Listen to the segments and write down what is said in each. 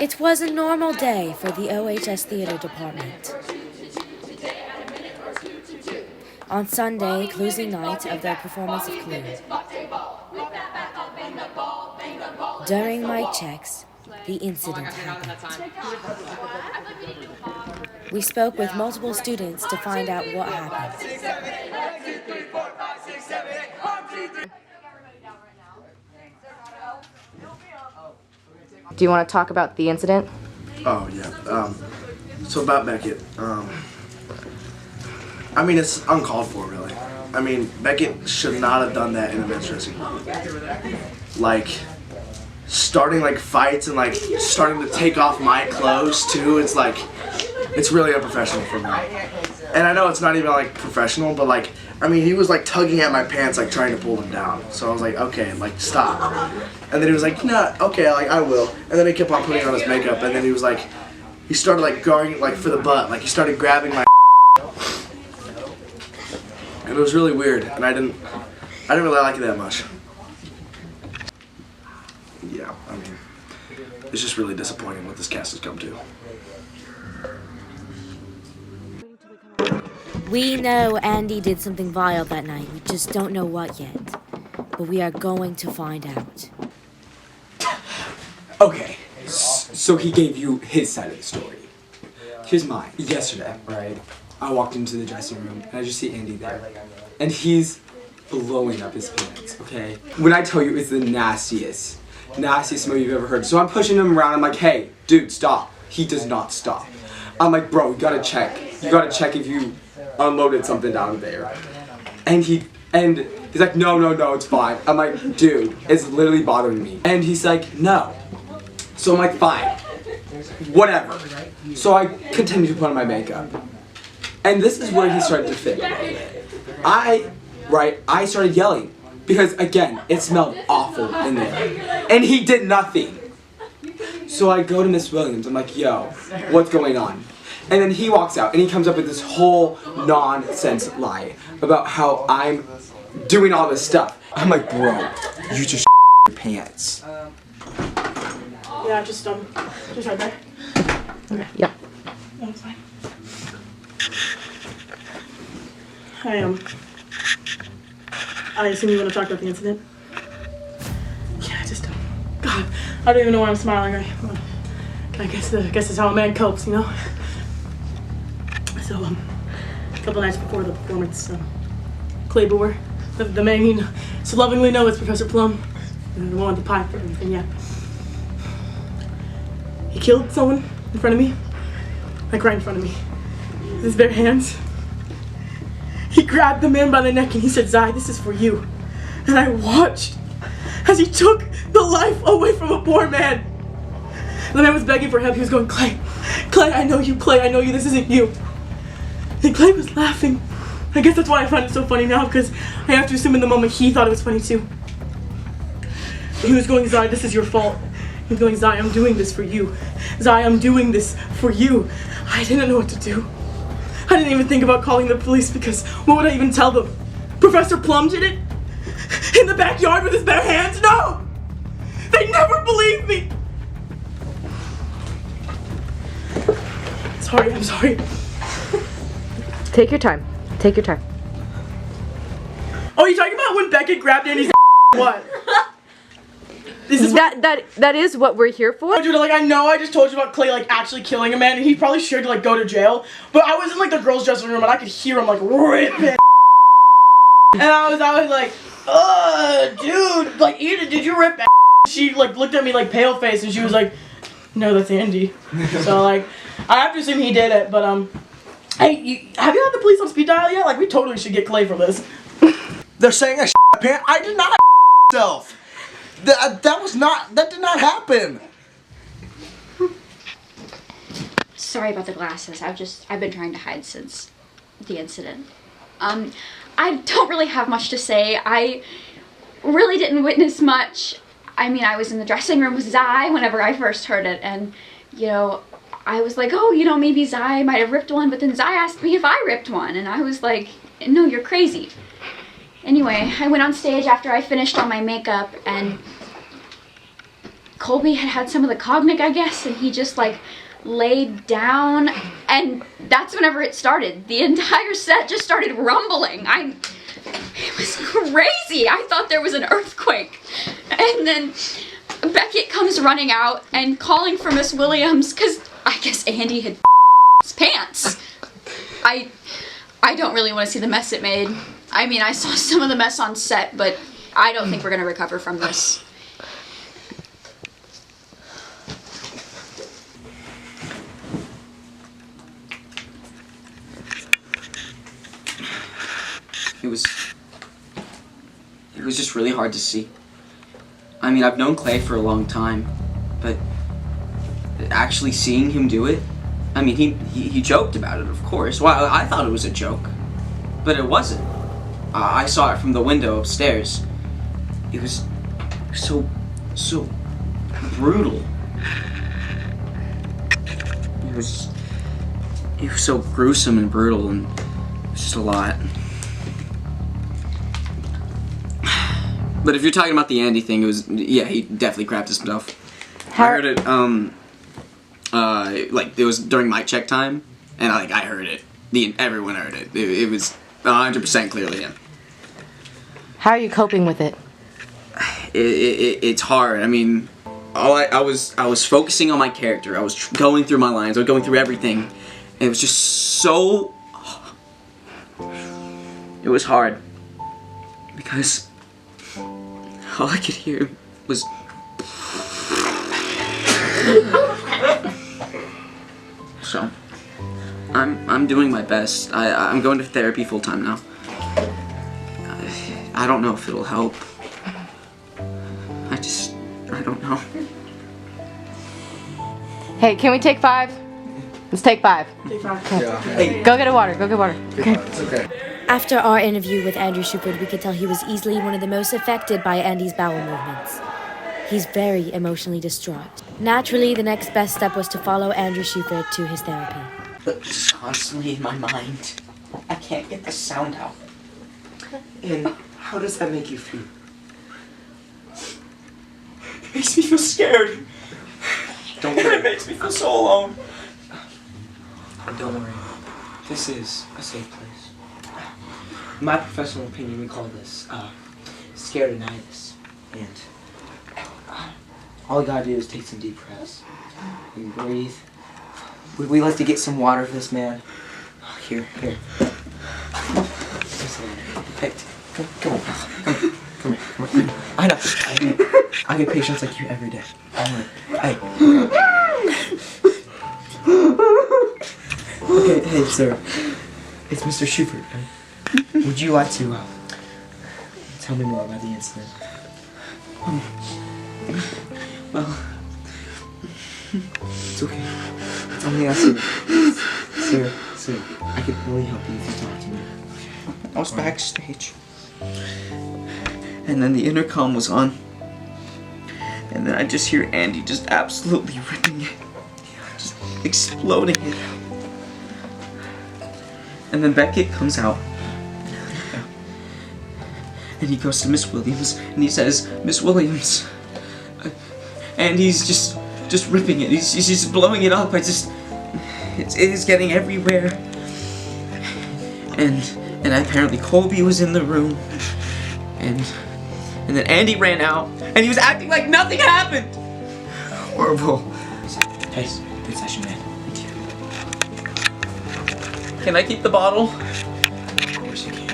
It was a normal day for the OHS theater department. On Sunday, closing night of their performance of Clue. During mic checks, the incident happened. We spoke with multiple students to find out what happened. Do you want to talk about the incident? Oh, yeah. So about Beckett, I mean, it's uncalled for, really. I mean, Beckett should not have done that in a men's dressing room. Like, starting, like, fights and, like, starting to take off my clothes, too, it's, like, it's really unprofessional for me. And I know it's not even, like, professional, but, like, I mean, he was, like, tugging at my pants, like, trying to pull them down. So I was like, okay, like, stop. And then he was like, no, okay, like, I will. And then he kept on putting on his makeup, and then he was like, he started, like, going, like, for the butt. Like, he started grabbing my and it was really weird, and I didn't really like it that much. Yeah, I mean, it's just really disappointing what this cast has come to. We know Andy did something vile that night. We just don't know what yet. But we are going to find out. Okay, so he gave you his side of the story. Here's mine. Yesterday, right, I walked into the dressing room and I just see Andy there. And he's blowing up his pants, okay? When I tell you it's the nastiest movie you've ever heard. So I'm pushing him around, I'm like, hey, dude, stop. He does not stop. I'm like, bro, you gotta check. You gotta check if you unloaded something down there. And he's like, no, it's fine. I'm like, dude, it's literally bothering me. And he's like, no. So I'm like, fine. Whatever. So I continue to put on my makeup. And this is where he started to fit a little bit. I started yelling. Because again, it smelled awful in there. And he did nothing. So I go to Miss Williams, I'm like, yo, what's going on? And then he walks out and he comes up with this whole nonsense lie about how I'm doing all this stuff. I'm like, bro, you just your pants. Yeah, just right there. Okay. Yep. No, it's fine. I assume you want to talk about the incident? Yeah, God, I don't even know why I'm smiling. I guess that's how a man copes, you know? So, a couple nights before the performance, Clay Boer, the man you so lovingly know as Professor Plum, the one with the pipe and everything, yeah. He killed someone in front of me, like right in front of me, with his bare hands. He grabbed the man by the neck and he said, Zai, this is for you. And I watched as he took the life away from a poor man. The man was begging for help. He was going, Clay, I know you, Clay, I know you, this isn't you. And Clay was laughing. I guess that's why I find it so funny now, because I have to assume in the moment he thought it was funny too. He was going, Zai, this is your fault. He was going, Zai, I'm doing this for you. Zai, I'm doing this for you. I didn't know what to do. I didn't even think about calling the police because what would I even tell them? Professor Plum did it? In the backyard with his bare hands? No! They never believed me! Sorry, I'm sorry. Take your time. Take your time. Oh, you talking about when Beckett grabbed Andy's what? This is that is what we're here for. Dude, like, I know I just told you about Clay, like, actually killing a man, and he probably should, like, go to jail, but I was in, like, the girls' dressing room, and I could hear him, like, ripping and I was like, dude, like, Edith, did you rip She, like, looked at me, like, pale face, and she was like, no, that's Andy. So, like, I have to assume he did it, but, hey, have you had the police on speed dial yet? Like, we totally should get Clay for this. They're saying I pants. I did not myself. That did not happen. Sorry about the glasses. I've been trying to hide since the incident. I don't really have much to say. I really didn't witness much. I mean, I was in the dressing room with Zai whenever I first heard it, and, you know, I was like, oh, you know, maybe Zai might have ripped one, but then Zai asked me if I ripped one, and I was like, no, you're crazy. Anyway, I went on stage after I finished all my makeup, and Colby had some of the cognac, I guess, and he just like laid down, and that's whenever it started. The entire set just started rumbling. It was crazy. I thought there was an earthquake. And then Beckett comes running out and calling for Miss Williams because I guess Andy had his pants. I don't really want to see the mess it made. I mean, I saw some of the mess on set, but I don't think we're going to recover from this. It was just really hard to see. I mean, I've known Clay for a long time, but actually seeing him do it, I mean, he joked about it, of course. Well, I thought it was a joke, but it wasn't. I saw it from the window upstairs. It was so brutal. It was so gruesome and brutal, and it was just a lot. But if you're talking about the Andy thing, it was, yeah, he definitely crapped himself. I heard it, like, it was during mic check time, and I heard it. Everyone heard it. It was 100% clearly him. How are you coping with it? It's hard. I mean, I was focusing on my character. I was going through my lines. I was going through everything. And it was just so... It was hard. Because all I could hear was... So, I'm doing my best. I'm going to therapy full time now. I don't know if it'll help. I don't know. Hey, can we take 5? Let's take 5. Take 5. Hey, go get a water. Go get water. Okay. It's okay. After our interview with Andrew Shupert, we could tell he was easily one of the most affected by Andy's bowel movements. He's very emotionally distraught. Naturally, the next best step was to follow Andrew Shupert to his therapy. It's constantly in my mind. I can't get the sound out. And how does that make you feel? It makes me feel scared. Don't worry. It makes me feel so alone. Don't worry. This is a safe place. In my professional opinion, we call this scaredinitis. And all you gotta do is take some deep breaths and breathe. Would we like to get some water for this man? Here. Here's the water. Hey, come on. Come here. I know. I get patients like you every day. Hey. Okay, hey, sir. It's Mr. Shupert. Would you like to tell me more about the incident? Well, it's okay. It's only us here. Sir, I could really help you if you talk to me. I was backstage. And then the intercom was on. And then I just hear Andy just absolutely ripping it. Just exploding it. And then Beckett comes out. And he goes to Miss Williams and he says, Miss Williams. And he's just ripping it. He's just blowing it up. It is getting everywhere. And apparently Colby was in the room. And then Andy ran out, and he was acting like nothing happened! Horrible. Hey, good session, man. Thank you. Can I keep the bottle? Of course you can.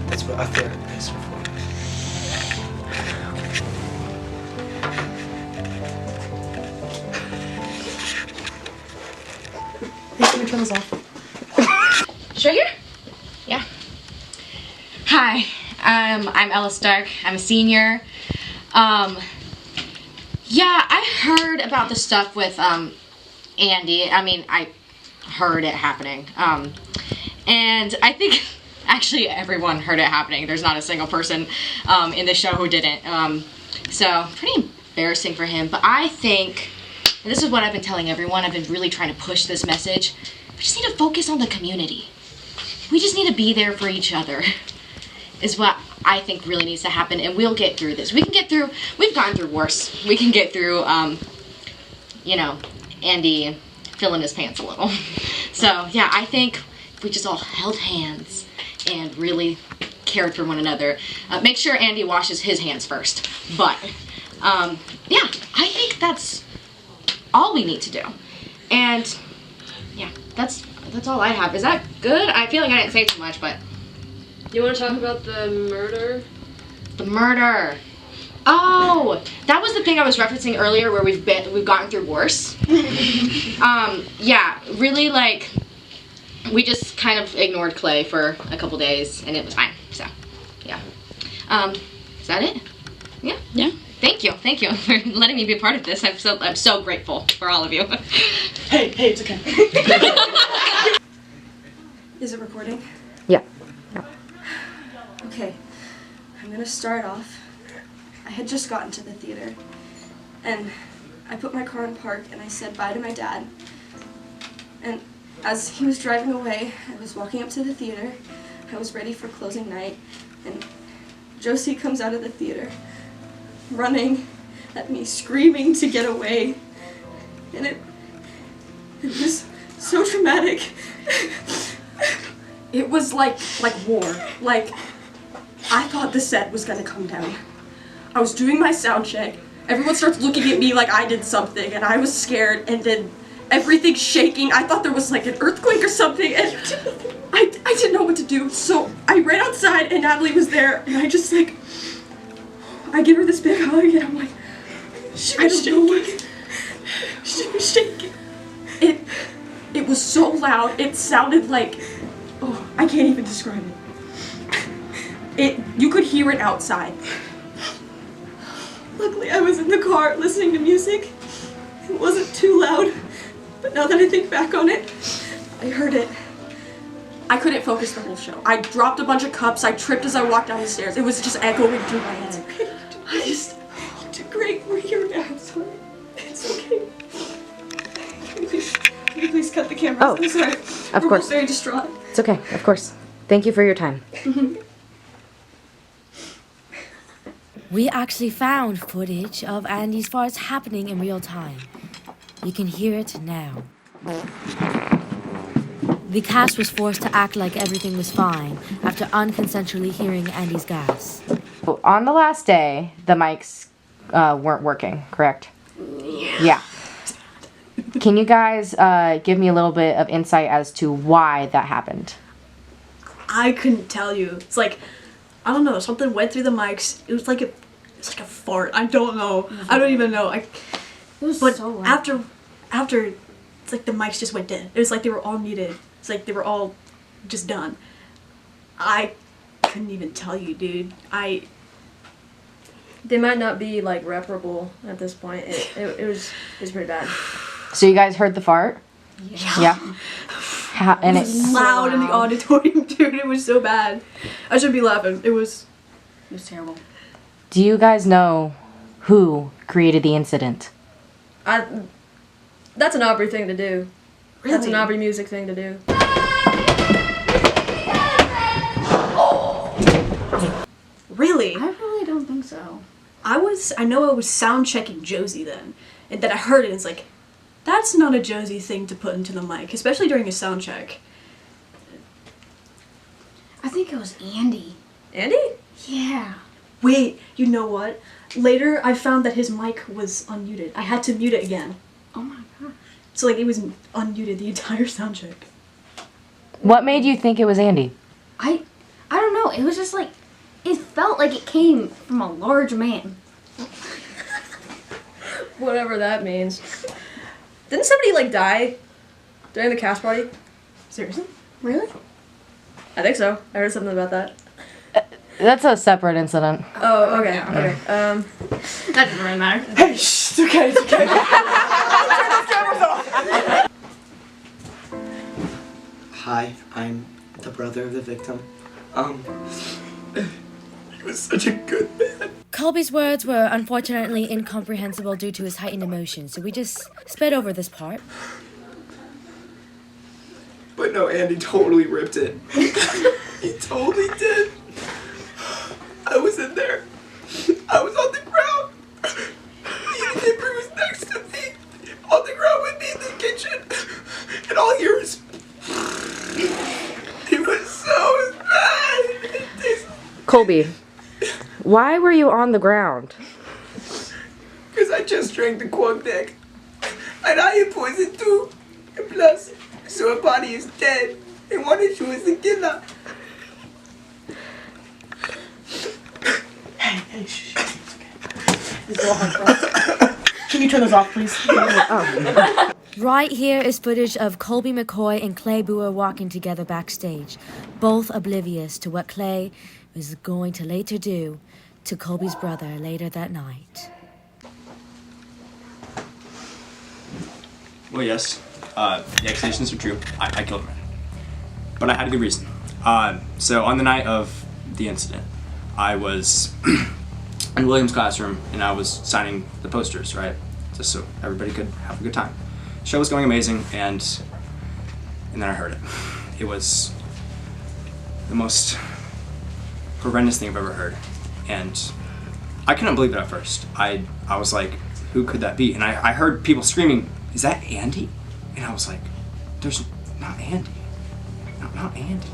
That's what a therapist for. Hey, can we turn this off? Sure here? Yeah. Hi, I'm Ella Stark. I'm a senior. Yeah, I heard about the stuff with Andy. I mean, I heard it happening. And I think actually everyone heard it happening. There's not a single person in the show who didn't. So pretty embarrassing for him. But I think, and this is what I've been telling everyone, I've been really trying to push this message. We just need to focus on the community. We just need to be there for each other, is what I think really needs to happen, and we'll get through this. We've gone through worse. We can get through, you know, Andy filling his pants a little. So, yeah, I think if we just all held hands and really cared for one another. Make sure Andy washes his hands first. But, yeah, I think that's all we need to do. And, yeah, that's all I have. Is that good? I feel like I didn't say too much, but... You want to talk about the murder? The murder. Oh, that was the thing I was referencing earlier where we've gotten through worse. Yeah, really, like, we just kind of ignored Clay for a couple days and it was fine. So, yeah. Is that it? Yeah. Yeah. Thank you for letting me be a part of this. I'm so grateful for all of you. Hey, it's okay. Is it recording? Yeah. Okay, I'm gonna start off. I had just gotten to the theater, and I put my car in park and I said bye to my dad. And as he was driving away, I was walking up to the theater. I was ready for closing night, and Josie comes out of the theater, running at me, screaming to get away. And it was so traumatic. It was like war. Like, I thought the set was gonna come down. I was doing my sound check. Everyone starts looking at me like I did something, and I was scared, and then everything's shaking. I thought there was like an earthquake or something, and I didn't know what to do. So I ran outside, and Natalie was there, and I just like, I give her this big hug, and I'm like, I don't know what. She was shaking. It was so loud. It sounded like, oh, I can't even describe it. You could hear it outside. Luckily, I was in the car listening to music. It wasn't too loud, but now that I think back on it, I heard it. I couldn't focus the whole show. I dropped a bunch of cups. I tripped as I walked down the stairs. It was just echoing through my head. You did great. We're here now. Sorry. It's okay. Can you please cut the camera? Oh, I'm sorry. of We're course. both very distraught. It's okay, of course. Thank you for your time. We actually found footage of Andy's farts happening in real time. You can hear it now. The cast was forced to act like everything was fine after unconsensually hearing Andy's gas. On the last day, the mics weren't working, correct? Yeah. Can you guys give me a little bit of insight as to why that happened? I couldn't tell you. It's like, I don't know, something went through the mics. It was like a fart. I don't know. I don't even know. It was so loud. After, it's like the mics just went dead. It was like they were all muted. It's like they were all just done. I couldn't even tell you, dude. They might not be like reparable at this point. It was pretty bad. So you guys heard the fart? Yeah. And it was loud in the auditorium, dude. It was so bad. I should be laughing. It was terrible. Do you guys know who created the incident? That's an Aubrey thing to do. Really? That's an Aubrey music thing to do. Really? I really don't think so. I know I was sound checking Josie then, and then I heard it, and it's like, that's not a Josie thing to put into the mic, especially during a sound check. I think it was Andy. Andy? Yeah. Wait, you know what? Later, I found that his mic was unmuted. I had to mute it again. Oh my gosh. So, like, it was unmuted the entire sound check. What made you think it was Andy? I don't know. It was just like, it felt like it came from a large man. Whatever that means. Didn't somebody like die during the cast party? Seriously? Really? I think so. I heard something about that. That's a separate incident. Oh, okay. Okay. That doesn't really matter. Hey, shh, it's okay, it's okay. Turn those cameras off. Hi, I'm the brother of the victim. He was such a good man. Colby's words were unfortunately incomprehensible due to his heightened emotions, so we just sped over this part. But no, Andy totally ripped it. He totally did. I was in there. I was on the ground. The neighbor was next to me, on the ground with me in the kitchen, and all I hear is. It was so bad. It tastes. Colby, why were you on the ground? Because I just drank the quag deck. And I am poisoned too. And plus, so her body is dead. And one issue is the killer. Hey, shh. This is all hard. Can you turn those off, please? Right here is footage of Colby McCoy and Clay Boer walking together backstage, both oblivious to what Clay was going to later do to Colby's brother later that night. Well, yes, the accusations are true. I killed him. But I had a good reason. So on the night of the incident, I was in William's classroom and I was signing the posters, right? Just so everybody could have a good time. The show was going amazing, and then I heard it. It was the most horrendous thing I've ever heard. And I couldn't believe it at first. I was like, who could that be? And I heard people screaming, is that Andy? And I was like, there's not Andy. Not Andy.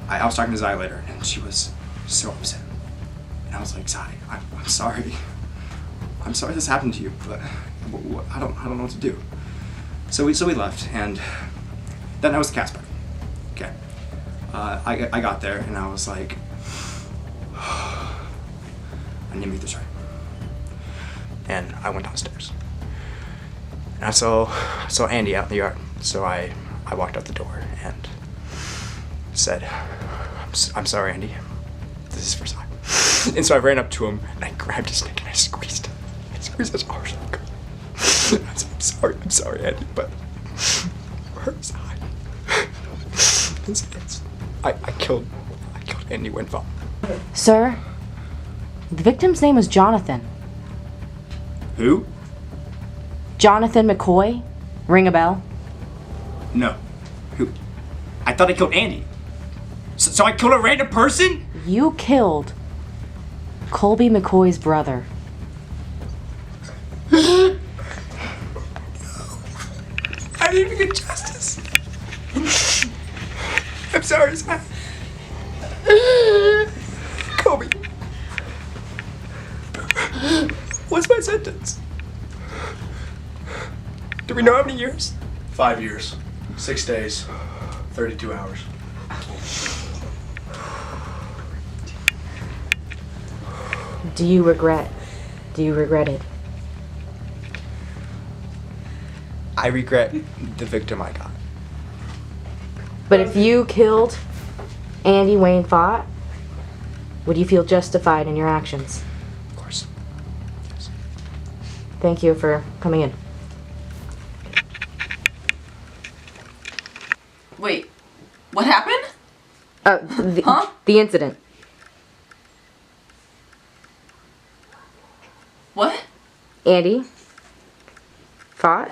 I was talking to Zai later, and she was so upset. And I was like, Zai, I'm sorry. I'm sorry this happened to you, but I don't know what to do. So we left, and then I was the cast party. Okay. I got there, and I was like, I need to make this right. And I went downstairs. And I saw Andy out in the yard. So I walked out the door and said, I'm sorry, Andy. This is for Zai. And so I ran up to him and I grabbed his neck and I squeezed him. I squeezed as hard as I could. I said, I'm sorry, Andy, but for Zai. I killed Andy Winfall. Sir, the victim's name was Jonathan. Who? Jonathan McCoy? Ring a bell? No. Who? I thought I killed Andy. So I killed a random person? You killed Colby McCoy's brother. I didn't even get justice. I'm sorry, Zai. Kobe. What's my sentence? Do we know how many years? 5 years, 6 days, 32 hours. Do you regret it? I regret the victim I got. But if you killed Andy Wayne Fott, would you feel justified in your actions? Of course. Yes. Thank you for coming in. Wait, what happened? The incident. What? Andy Fott?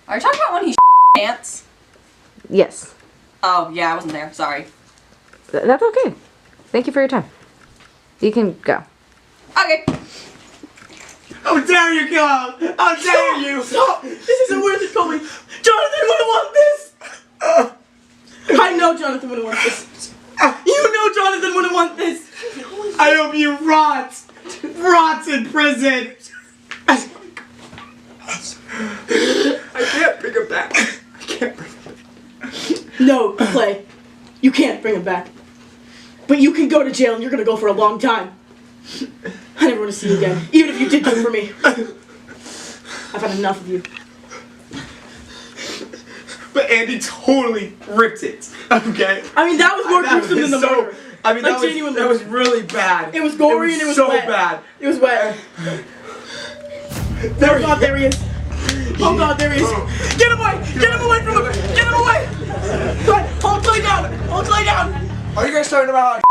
Are you talking about when he pants? Yes. Oh, yeah, I wasn't there. Sorry. That's okay. Thank you for your time. You can go. Okay. How dare you, God! How dare you! Stop! This isn't worth it, Colby! Jonathan wouldn't want this! I know Jonathan wouldn't want this. You know Jonathan wouldn't want this! I hope you rot! Rots in prison! I can't bring him back. I can't bring him back. No, Clay. You can't bring him back. But you can go to jail and you're gonna go for a long time. I never want to see you again, even if you did good for me. I've had enough of you. But Andy totally ripped it. Okay? I mean, that was more gruesome than the murder. I mean, Like, that was really bad. It was gory and it was so wet. bad. It was wet. Oh God, there he is. Oh God, there he is. Get him away! Get him away from him! Get him away! Go ahead, hold Clay down! Hold Clay down! Are you guys talking about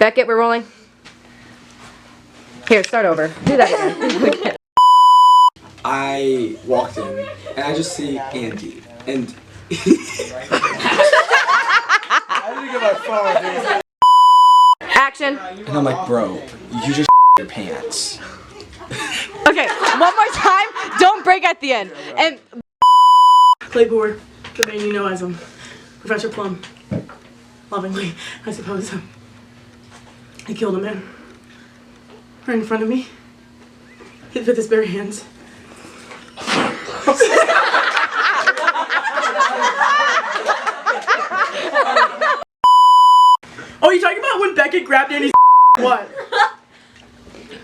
Beckett, we're rolling. Here, start over. Do that again. I walked in and I just see Andy and Action. and I'm like, bro, you just your pants. Okay, one more time. Don't break at the end. And Claypool, the man you know as Professor Plum. Lovingly, I suppose. He killed a man. Right in front of me. With his bare hands. Oh, you talking about when Beckett grabbed Andy's what?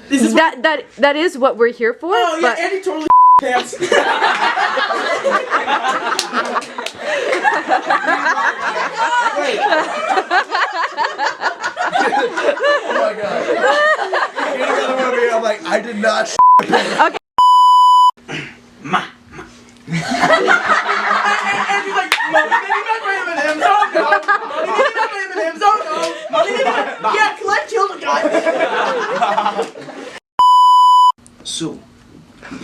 This is that is what we're here for. Oh yeah, but Andy totally pants. Oh my god. I'm like, I did not. Okay. And he's like, Mommy, baby, back for M&M's. Oh no. Mommy, baby, back for M&M's. Oh no. Mommy, baby, back. Yeah, Collect killed a guy. So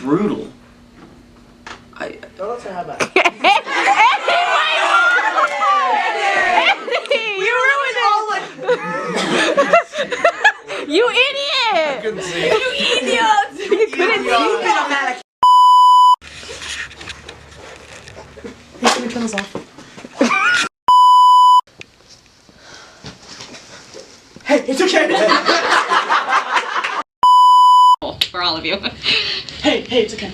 brutal. Don't say how bad. You ruined it. You idiot. Couldn't see. You idiot. You couldn't see. Hey, can we turn this off? Hey, it's okay. For all of you. Hey, it's okay.